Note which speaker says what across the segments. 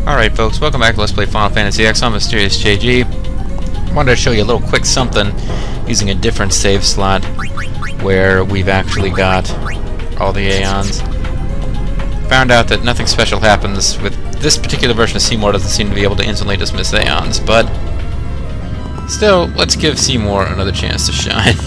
Speaker 1: Alright folks, welcome back to Let's Play Final Fantasy X. I'm Mysterious JG. Wanted to show you a little quick something using a different save slot where we've actually got all the Aeons. Found out that nothing special happens with this particular version of Seymour. Doesn't seem to be able to instantly dismiss Aeons, but still, let's give Seymour another chance to shine.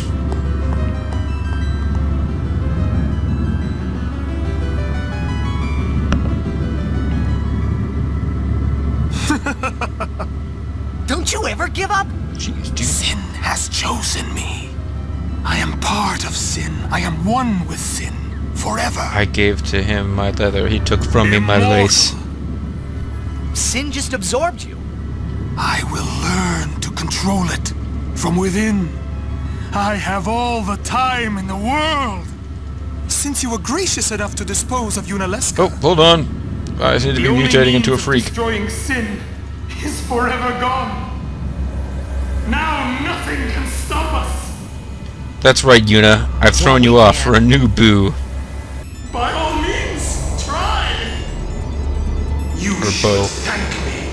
Speaker 2: Don't you ever give up?
Speaker 1: Jeez, dude.
Speaker 2: Sin has chosen me. I am part of sin. I am one with sin forever.
Speaker 1: I gave to him my leather. He took from me my lace.
Speaker 2: Sin just absorbed you. I will learn to control it from within. I have all the time in the world. Since you were gracious enough to dispose of Yunalesca.
Speaker 1: Oh, hold on. I seem to be mutating into a freak.
Speaker 3: Destroying sin is forever gone. Now nothing can stop us.
Speaker 1: That's right, Yuna. I've thrown you off for a new boo.
Speaker 3: By all means, try. You
Speaker 1: Or
Speaker 3: should
Speaker 1: both.
Speaker 3: thank me.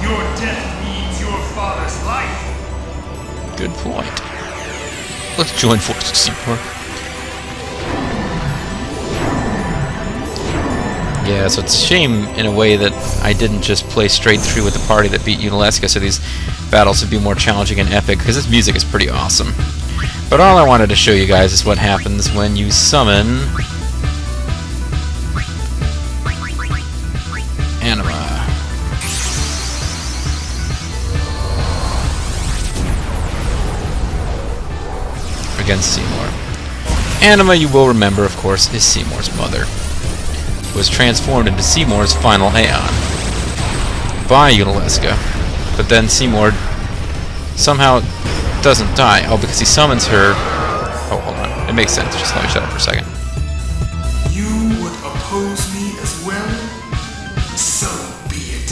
Speaker 3: Your death means your father's life.
Speaker 1: Good point. Let's join forces, Seymour. Yeah, so it's a shame in a way that I didn't just play straight through with the party that beat Yunalesca, so these battles would be more challenging and epic, because this music is pretty awesome. But all I wanted to show you guys is what happens when you summon Anima. Against Seymour. Anima, you will remember, of course, is Seymour's mother. Was transformed into Seymour's final Aeon by Yunalesca, but then Seymour somehow doesn't die. Oh, because he summons her. Oh, hold on. It makes sense. Just let me shut up for a second.
Speaker 3: You would oppose me as well? So be it.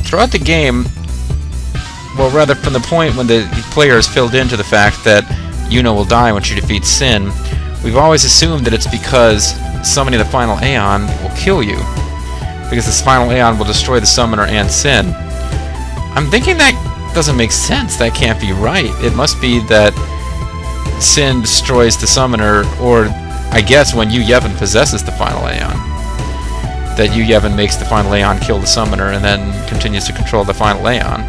Speaker 1: Throughout the game, well, rather from the point when the player is filled into the fact that Yuna will die when she defeats Sin, we've always assumed that it's because summoning the final Aeon will kill you, because this final Aeon will destroy the summoner and Sin. I'm thinking that doesn't make sense. That can't be right. It must be that Sin destroys the summoner, or I guess when Yu Yevon possesses the final Aeon, that Yu Yevon makes the final Aeon kill the summoner and then continues to control the final Aeon.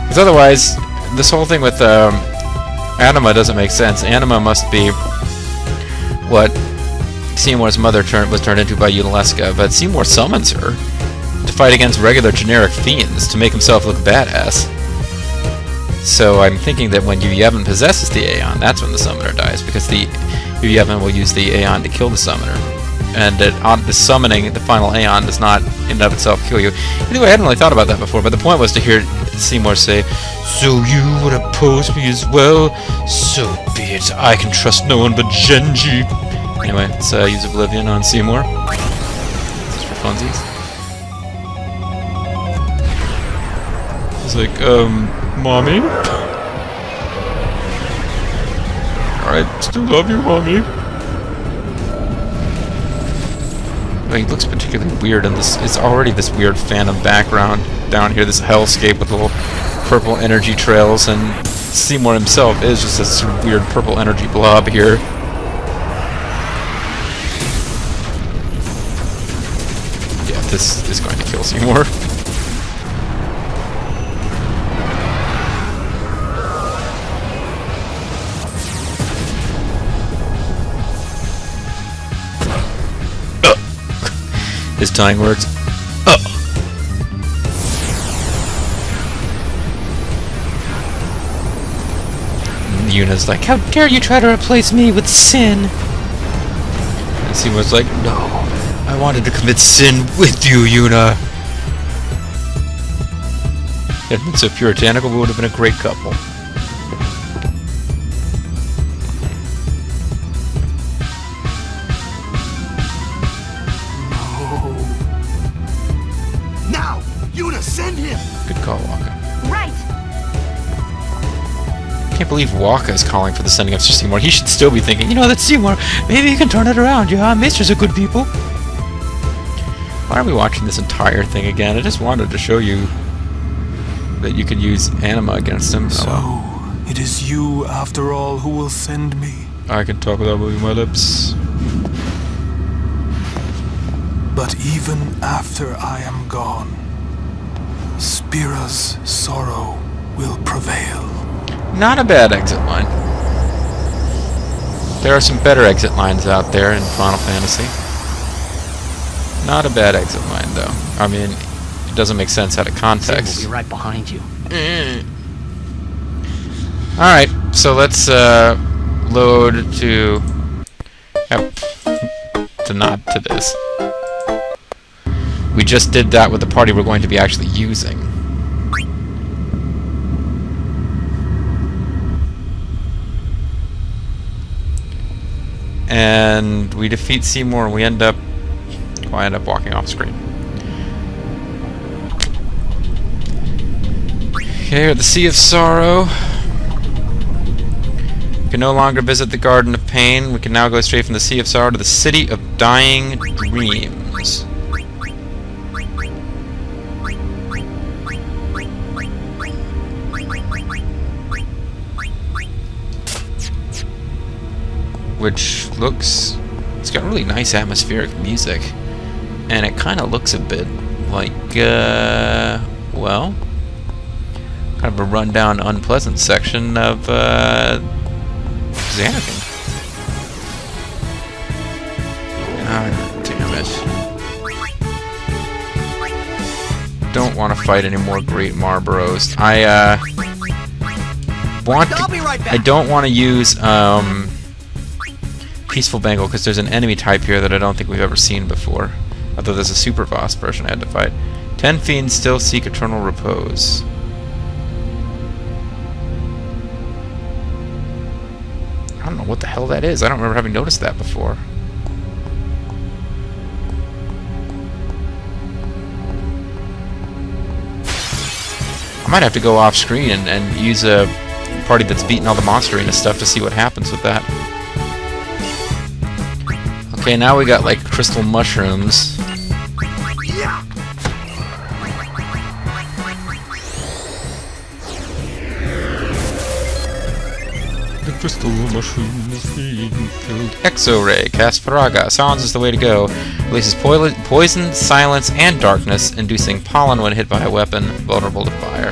Speaker 1: Because otherwise, this whole thing with Anima doesn't make sense. Anima must be what Seymour's mother was turned into by Yunalesca, but Seymour summons her to fight against regular generic fiends to make himself look badass. So I'm thinking that when Yu Yevon possesses the Aeon, that's when the summoner dies, because the Yu Yevon will use the Aeon to kill the summoner. And the summoning the final Aeon does not in and of itself kill you. Anyway, I hadn't really thought about that before, but the point was to hear Seymour say, "So you would oppose me as well? So be it. I can trust no one but Genji." Anyway, let's use Oblivion on Seymour. Just for funsies. He's like, Mommy? I still love you, Mommy. Well, he looks particularly weird in this. It's already this weird phantom background down here, this hellscape with little purple energy trails, and Seymour himself is just this weird purple energy blob here. Yeah, this is going to kill Seymour. His dying words. Yuna's like, "How dare you try to replace me with sin?" And Seymour's like, "No, I wanted to commit sin with you, Yuna." If it had been so puritanical, we would have been a great couple.
Speaker 2: Send him!
Speaker 1: Good call, Waka.
Speaker 4: Right.
Speaker 1: Can't believe Waka is calling for the sending of Seymour. He should still be thinking, you know, that's Seymour. Maybe you can turn it around. Yeah, Maester's are good people. Well, Why are we watching this entire thing again? I just wanted to show you that you could use anima against him.
Speaker 2: So, it is you, after all, who will send me.
Speaker 1: I can talk without moving my lips.
Speaker 2: But even after I am gone, Spira's sorrow will prevail.
Speaker 1: Not a bad exit line. There are some better exit lines out there in Final Fantasy. Not a bad exit line, though. I mean, it doesn't make sense out of context.
Speaker 4: We'll be right behind you.
Speaker 1: Alright, so let's load to... Yep. To not to this. We just did that with the party we're going to be actually using. And we defeat Seymour and we end up... Well, I end up walking off screen. Okay, the Sea of Sorrow. We can no longer visit the Garden of Pain. We can now go straight from the Sea of Sorrow to the City of Dying Dreams. Which looks... It's got really nice atmospheric music. And it kind of looks a bit like, well... kind of a rundown, unpleasant section of, Zanarkand. Ah, damn it. Don't want to fight any more Great Marlboros. I don't want to use, Peaceful Bengal, because there's an enemy type here that I don't think we've ever seen before. Although there's a super boss version I had to fight. 10 fiends still seek eternal repose. I don't know what the hell that is. I don't remember having noticed that before. I might have to go off screen and use a party that's beaten all the monster arena stuff to see what happens with that. Okay, now we got like crystal mushrooms. The crystal mushroom is being killed. Exo-ray. Cast Faraga. Silence is the way to go. Releases poison, silence, and darkness, inducing pollen when hit by a weapon, vulnerable to fire.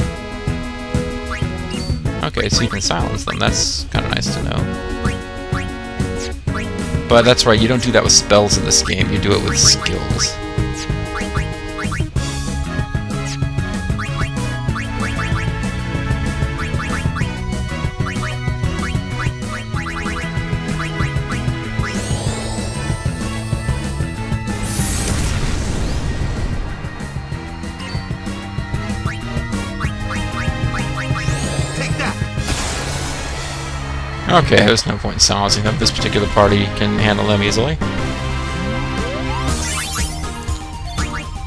Speaker 1: Okay, so you can silence them. That's kind of nice to know. But that's right, you don't do that with spells in this game. You do it with skills. Okay, there's no point in silencing them. This particular party can handle them easily.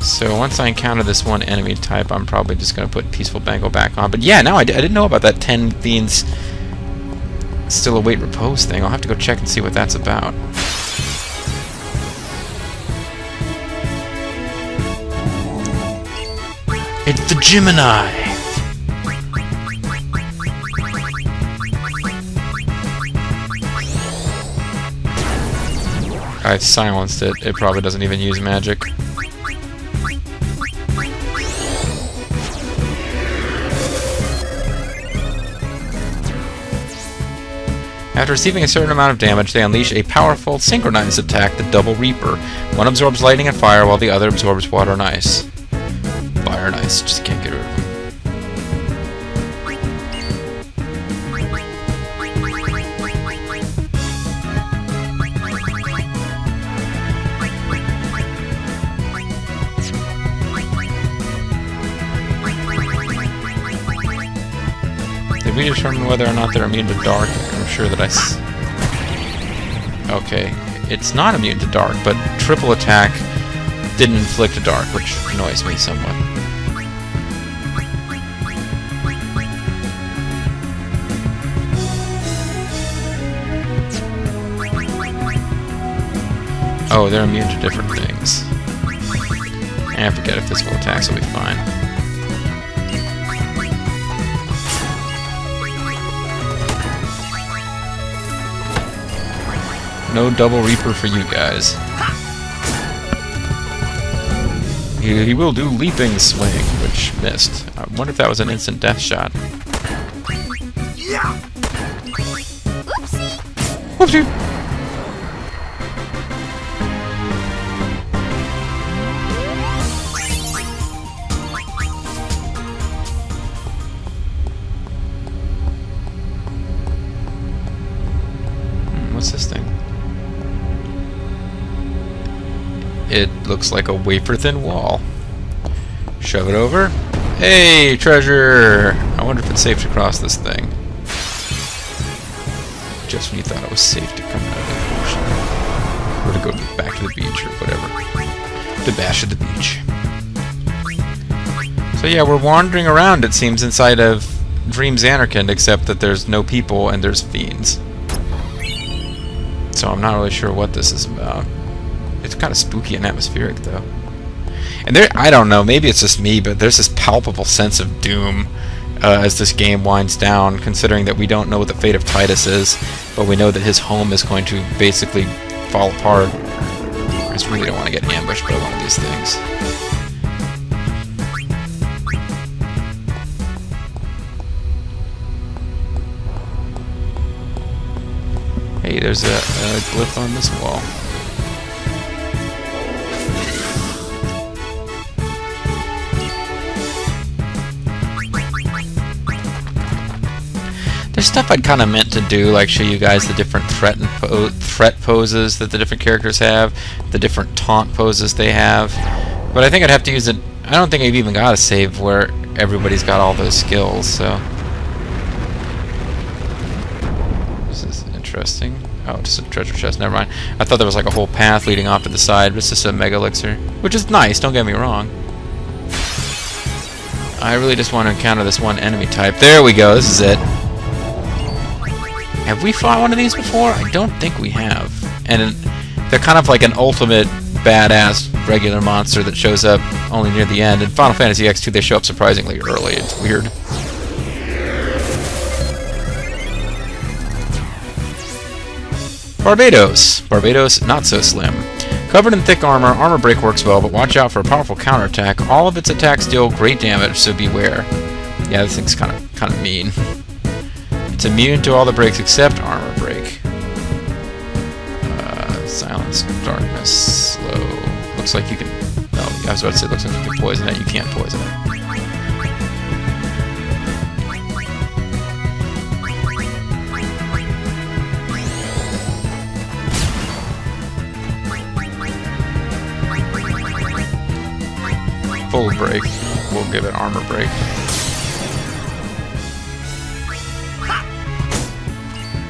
Speaker 1: So once I encounter this one enemy type, I'm probably just going to put Peaceful Bengal back on. But yeah, no, I didn't know about that 10 fiends still await repose thing. I'll have to go check and see what that's about. It's the Gemini! I've silenced it. It probably doesn't even use magic. After receiving a certain amount of damage, they unleash a powerful, synchronized attack, the Double Reaper. One absorbs lightning and fire, while the other absorbs water and ice. Fire and ice, just can't get rid of them. Did we determine whether or not they're immune to dark? I'm sure that Okay, it's not immune to dark, but triple attack didn't inflict a dark, which annoys me somewhat. Oh, they're immune to different things. Eh, forget it. Physical attacks will be fine. No double Reaper for you guys. He will do leaping swing, which missed. I wonder if that was an instant death shot. Whoopsie! What's this thing? It looks like a wafer-thin wall. Shove it over. Hey, treasure! I wonder if it's safe to cross this thing. Just when you thought it was safe to come out of the ocean. Or to go back to the beach or whatever. To bash at the beach. So yeah, we're wandering around, it seems, inside of Dream Zanarkand, except that there's no people and there's fiends. So I'm not really sure what this is about. It's kind of spooky and atmospheric, though. And there, I don't know, maybe it's just me, but there's this palpable sense of doom as this game winds down, considering that we don't know what the fate of Tidus is, but we know that his home is going to basically fall apart. I just really don't want to get ambushed by one of these things. Hey, there's a glyph on this wall. There's stuff I'd kind of meant to do, like show you guys the different threat poses that the different characters have, the different taunt poses they have. But I think I'd have to use it. I don't think I've even got a save where everybody's got all those skills, so. This is interesting. Oh, just a treasure chest, never mind. I thought there was like a whole path leading off to the side, but it's just a mega elixir. Which is nice, don't get me wrong. I really just want to encounter this one enemy type. There we go, this is it. Have we fought one of these before? I don't think we have. And they're kind of like an ultimate badass regular monster that shows up only near the end. In Final Fantasy X2 they show up surprisingly early. It's weird. Barbados. Barbados, not so slim. Covered in thick armor, armor break works well, but watch out for a powerful counterattack. All of its attacks deal great damage, so beware. Yeah, this thing's kind of mean. It's immune to all the breaks except armor break. Silence, darkness, slow. Looks like you can. No, I was about to say, looks like you can poison it. You can't poison it. Full break. We'll give it armor break.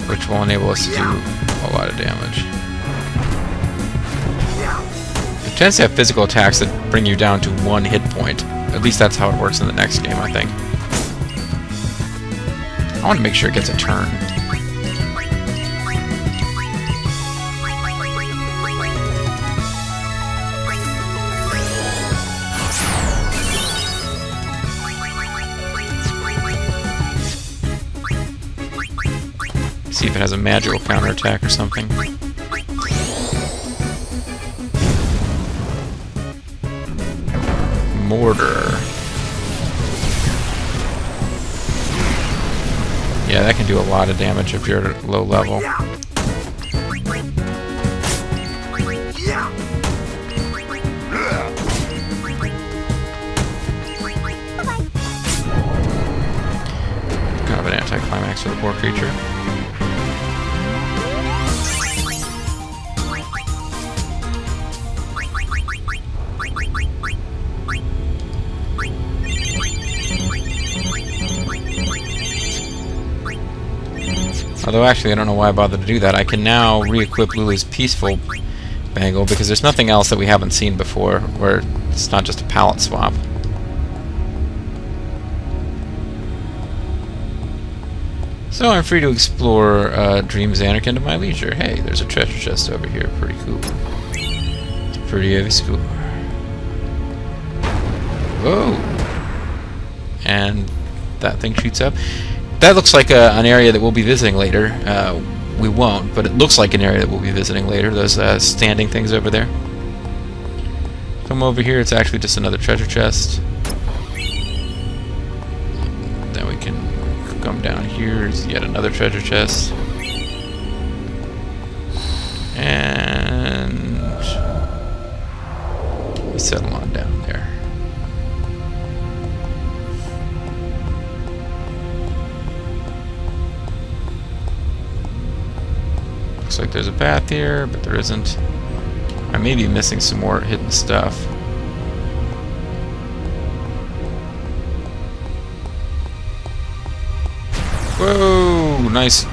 Speaker 1: Which will enable us to do a lot of damage. It tends to have physical attacks that bring you down to 1 hit point. At least that's how it works in the next game, I think. I want to make sure it gets a turn. See if it has a magical counterattack or something. Mortar. Yeah, that can do a lot of damage if you're at low level. Kind of an anticlimax for the poor creature. Although actually I don't know why I bothered to do that. I can now re-equip Lulu's Peaceful Bangle because there's nothing else that we haven't seen before where it's not just a palette swap. So I'm free to explore Dream Zanarkand at my leisure. Hey, there's a treasure chest over here. Pretty cool. Pretty obscure. Whoa! And that thing shoots up. That looks like an area that we'll be visiting later. We won't, but it looks like an area that we'll be visiting later. Those standing things over there. Come over here, it's actually just another treasure chest. Then we can come down here, is yet another treasure chest. And we settle on down there. Looks like there's a path here, but there isn't. I may be missing some more hidden stuff. Whoa! Nice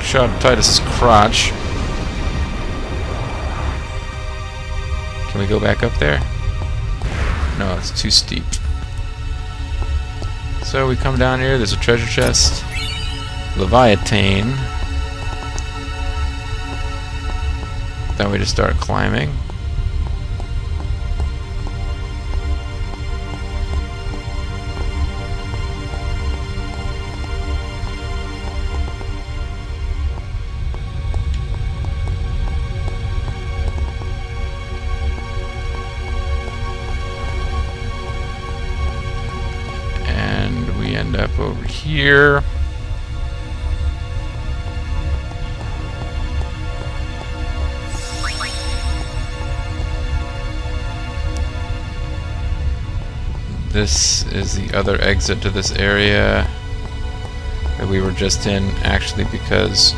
Speaker 1: shot of Tidus's crotch. Can we go back up there? No, it's too steep. So we come down here, there's a treasure chest. Leviathan. Then we just start climbing. And we end up over here. This is the other exit to this area that we were just in, actually, because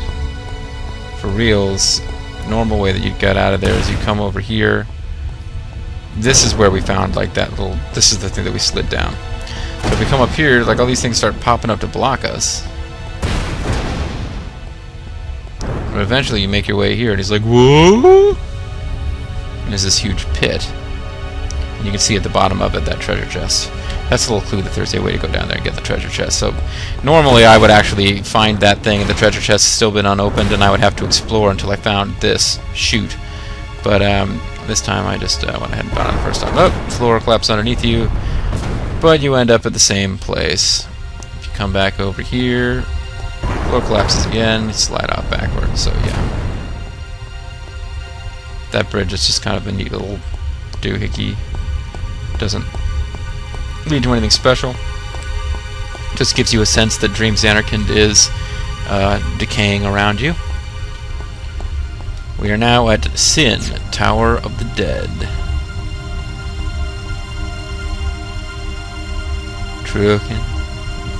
Speaker 1: for reals, the normal way that you'd get out of there is you come over here. This is where we found like that little, this is the thing that we slid down. So if we come up here, like all these things start popping up to block us. But eventually you make your way here and he's like, whoa! And there's this huge pit. And you can see at the bottom of it that treasure chest. That's a little clue that there's a way to go down there and get the treasure chest. So normally I would actually find that thing and the treasure chest has still been unopened and I would have to explore until I found this chute. But this time I just went ahead and found it the first time. Oh, floor collapsed underneath you. But you end up at the same place. If you come back over here, floor collapses again, you slide out backwards. So yeah. That bridge is just kind of a neat little doohickey. Doesn't lead to anything special. Just gives you a sense that Dream Zanarkand is decaying around you. We are now at Sin, Tower of the Dead. Trucking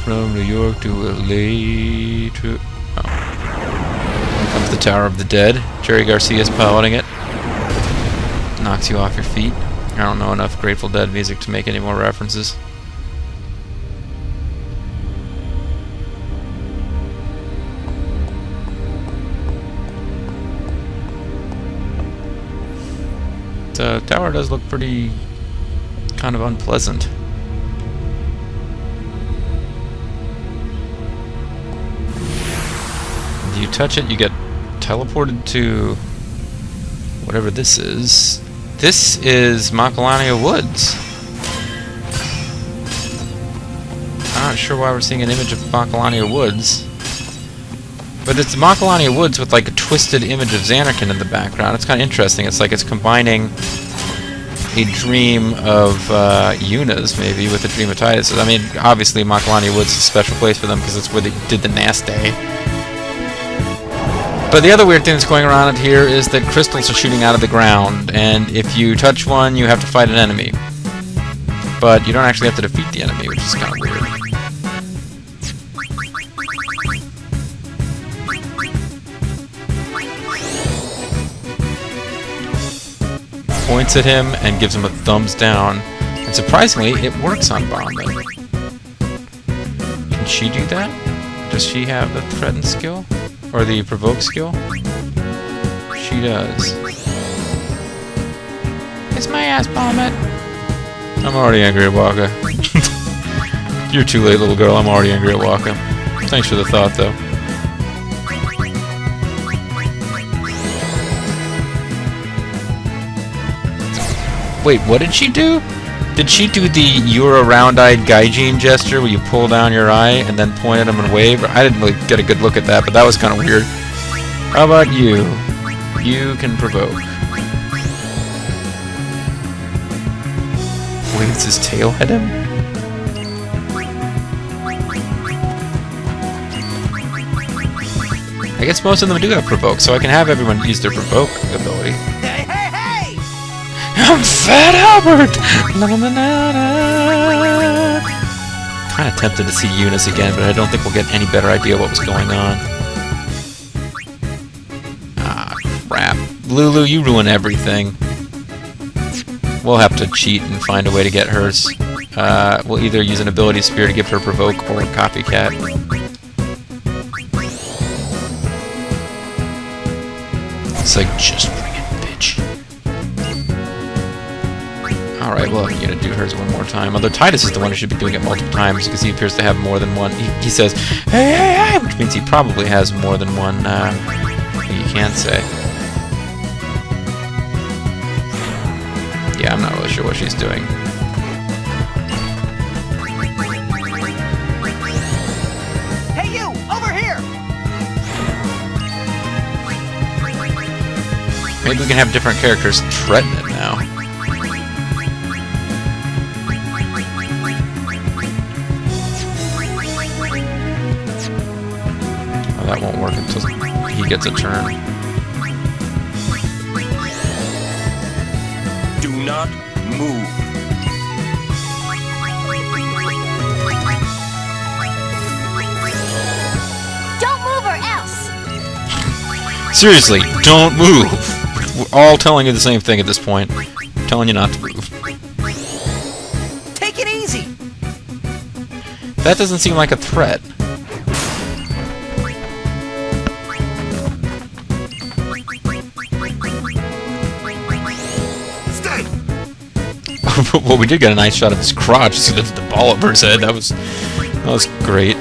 Speaker 1: from New York to LA. Here comes the Tower of the Dead. Jerry Garcia's piloting it. Knocks you off your feet. I don't know enough Grateful Dead music to make any more references. The tower does look pretty kind of unpleasant. If you touch it, you get teleported to whatever this is. This is Macalania Woods. I'm not sure why we're seeing an image of Macalania Woods. But it's Macalania Woods with like a twisted image of Zanarkand in the background. It's kind of interesting. It's like it's combining a dream of Yuna's maybe with a dream of Tidus. I mean, obviously Macalania Woods is a special place for them because it's where they did the Nast Day. But the other weird thing that's going around here is that crystals are shooting out of the ground, and if you touch one, you have to fight an enemy. But you don't actually have to defeat the enemy, which is kind of weird. Points at him and gives him a thumbs down, and surprisingly, it works on Bombman. Can she do that? Does she have the threaten skill? Or the provoke skill? She does. Kiss my ass, Bombman. I'm already angry at Waka. You're too late, little girl. I'm already angry at Waka. Thanks for the thought, though. Wait, what did she do? Did she do the "you're a round-eyed gaijin" gesture where you pull down your eye and then point at him and wave? I didn't really get a good look at that, but that was kind of weird. How about you? You can provoke. Waves his tail at him? I guess most of them do have provoke, so I can have everyone use their provoke ability.
Speaker 2: Hey, hey, hey!
Speaker 1: I'm Fat Albert! Kind of tempted to see Eunice again, but I don't think we'll get any better idea what was going on. Ah, crap. Lulu, you ruin everything. We'll have to cheat and find a way to get hers. We'll either use an ability sphere to give her provoke or copycat. It's like, just bring it, bitch. Alright, well, I'm gonna do hers one more time. Although Tidus is the one who should be doing it multiple times because he appears to have more than one. He says, hey, hey, hey, which means he probably has more than one, you can't say. Yeah, I'm not really sure what she's doing.
Speaker 2: Hey, you! Over here!
Speaker 1: Maybe we can have different characters threaten it now. Oh, that won't work until he gets a turn.
Speaker 4: Do not move.
Speaker 5: Don't move or else.
Speaker 1: Seriously, don't move! We're all telling you the same thing at this point. I'm telling you not to move.
Speaker 2: Take it easy!
Speaker 1: That doesn't seem like a threat.
Speaker 4: Stay.
Speaker 1: Well, we did get a nice shot of his crotch. See the ball over his head. That was great.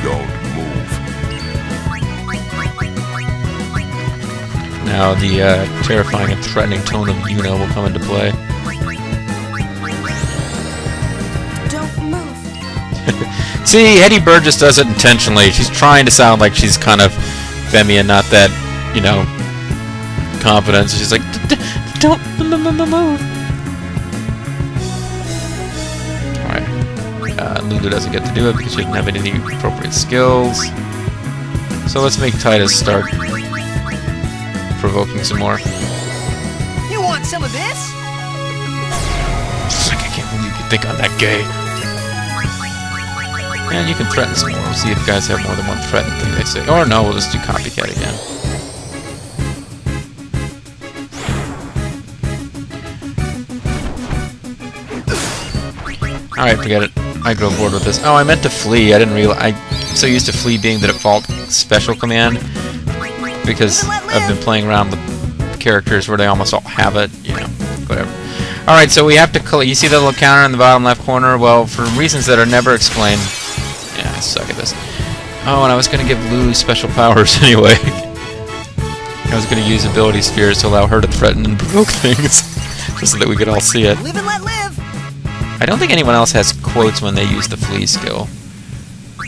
Speaker 4: Don't move.
Speaker 1: Now the terrifying and threatening tone of Yuna will come into play.
Speaker 5: Don't move.
Speaker 1: See, Hetty Burgess does it intentionally. She's trying to sound like she's kind of femmy and not that, you know, confident. So she's like, don't move. Alright. Lulu doesn't get to do it because she doesn't have any appropriate skills. So let's make Tidus start provoking some more.
Speaker 2: You want some of this?
Speaker 1: I can't believe you think I'm that gay. And you can threaten some more. We'll see if you guys have more than one threaten thing they say. Or no, we'll just do copycat again. Alright, forget it. I grow bored with this. Oh, I meant to flee. I didn't realize. I'm so used to flee being the default special command because I've been playing around with characters where they almost all have it. You know, whatever. Alright, so we have to. You see the little counter in the bottom left corner? Well, for reasons that are never explained. Yeah, I suck at this. Oh, and I was going to give Lulu special powers anyway. I was going to use ability spheres to allow her to threaten and provoke things. Just so that we could all see it.
Speaker 2: Live and let live!
Speaker 1: I don't think anyone else has quotes when they use the flee skill.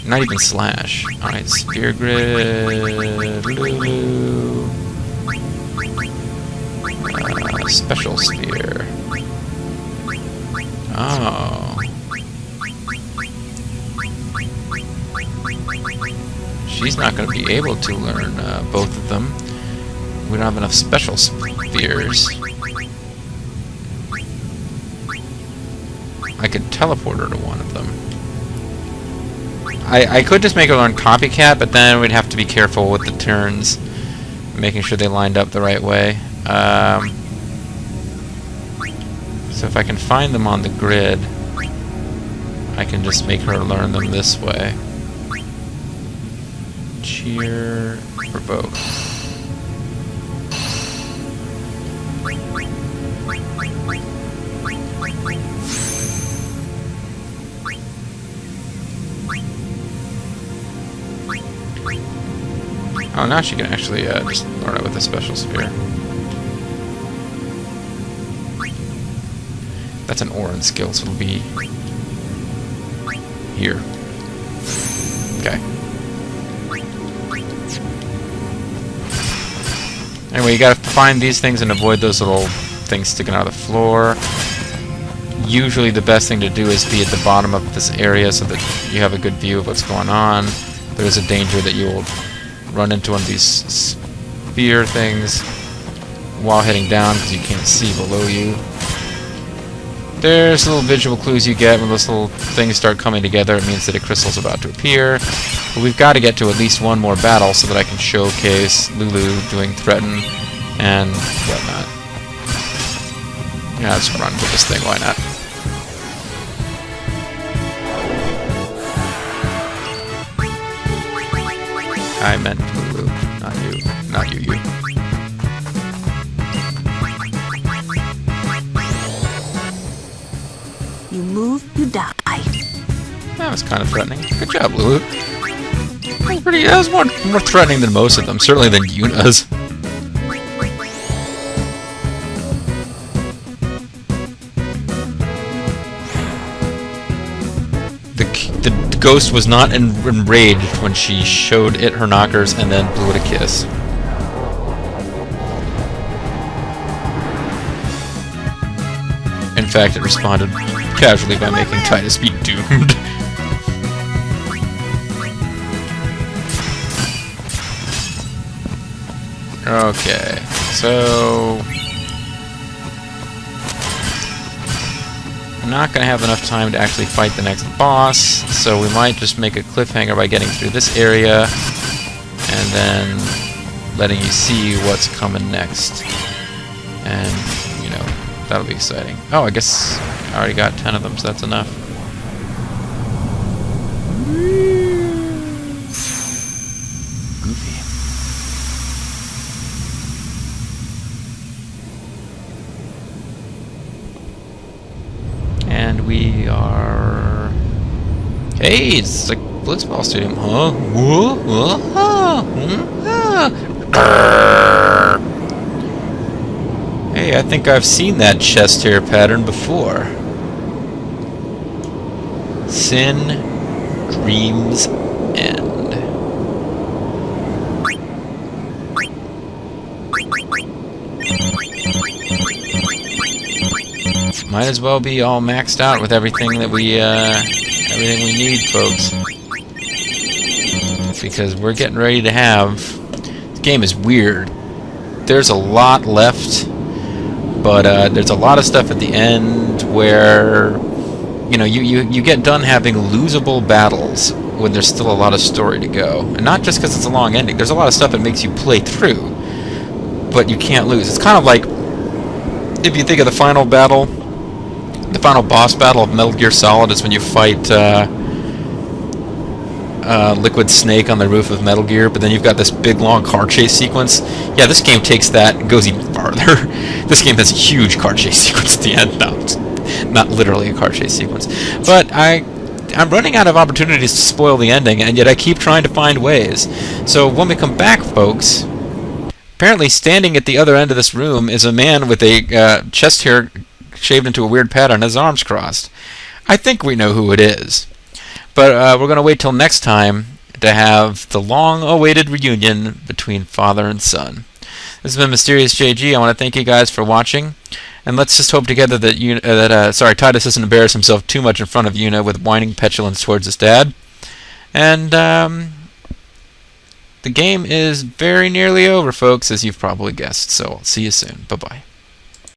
Speaker 1: Not even slash. Alright, sphere grid. Lulu. Special sphere. Oh. She's not going to be able to learn both of them. We don't have enough special spheres. I could teleport her to one of them. I could just make her learn copycat, but then we'd have to be careful with the turns, making sure they lined up the right way. So if I can find them on the grid, I can just make her learn them this way. Cheer, provoke. Oh, now she can actually just learn it with a special sphere. That's an Orin skill, so it'll be here. Okay. Anyway, you gotta find these things and avoid those little things sticking out of the floor. Usually the best thing to do is be at the bottom of this area so that you have a good view of what's going on. There's a danger that you'll run into one of these spear things while heading down because you can't see below you. There's little visual clues you get when those little things start coming together. It means that a crystal's about to appear. But we've got to get to at least one more battle so that I can showcase Lulu doing threaten and whatnot. Yeah, let's run with this thing, why not? I meant Lulu, not you. Not you, you.
Speaker 5: You move, you die.
Speaker 1: That was kind of threatening. Good job, Lulu. That was more threatening than most of them, certainly than Yuna's. The ghost was not enraged when she showed it her knockers and then blew it a kiss. In fact, it responded casually by making Tidus be doomed. Okay, so I'm not going to have enough time to actually fight the next boss, so we might just make a cliffhanger by getting through this area and then letting you see what's coming next. And, you know, that'll be exciting. Oh, I guess I already got 10 of them, so that's enough. Goofy. And we are... Hey, it's like Blitzball Stadium, huh? Hey, I think I've seen that chest hair pattern before. Sin, Dreams, End. Might as well be all maxed out with everything that we need, folks. Because we're getting ready to have... This game is weird. There's a lot left, but there's a lot of stuff at the end where, you know, you get done having losable battles when there's still a lot of story to go. And not just because it's a long ending. There's a lot of stuff that makes you play through, but you can't lose. It's kind of like, if you think of the final battle, the final boss battle of Metal Gear Solid is when you fight Liquid Snake on the roof of Metal Gear, but then you've got this big long car chase sequence. Yeah, this game takes that and goes even farther. This game has a huge car chase sequence at the end. No, it's not literally a car chase sequence. But I'm running out of opportunities to spoil the ending, and yet I keep trying to find ways. So when we come back, folks, apparently standing at the other end of this room is a man with a chest hair shaved into a weird pattern, his arms crossed. I think we know who it is. But we're going to wait till next time to have the long-awaited reunion between father and son. This has been Mysterious JG. I want to thank you guys for watching. And let's just hope together that Tidus doesn't embarrass himself too much in front of Yuna with whining petulance towards his dad. And the game is very nearly over, folks, as you've probably guessed. So I'll see you soon. Bye-bye.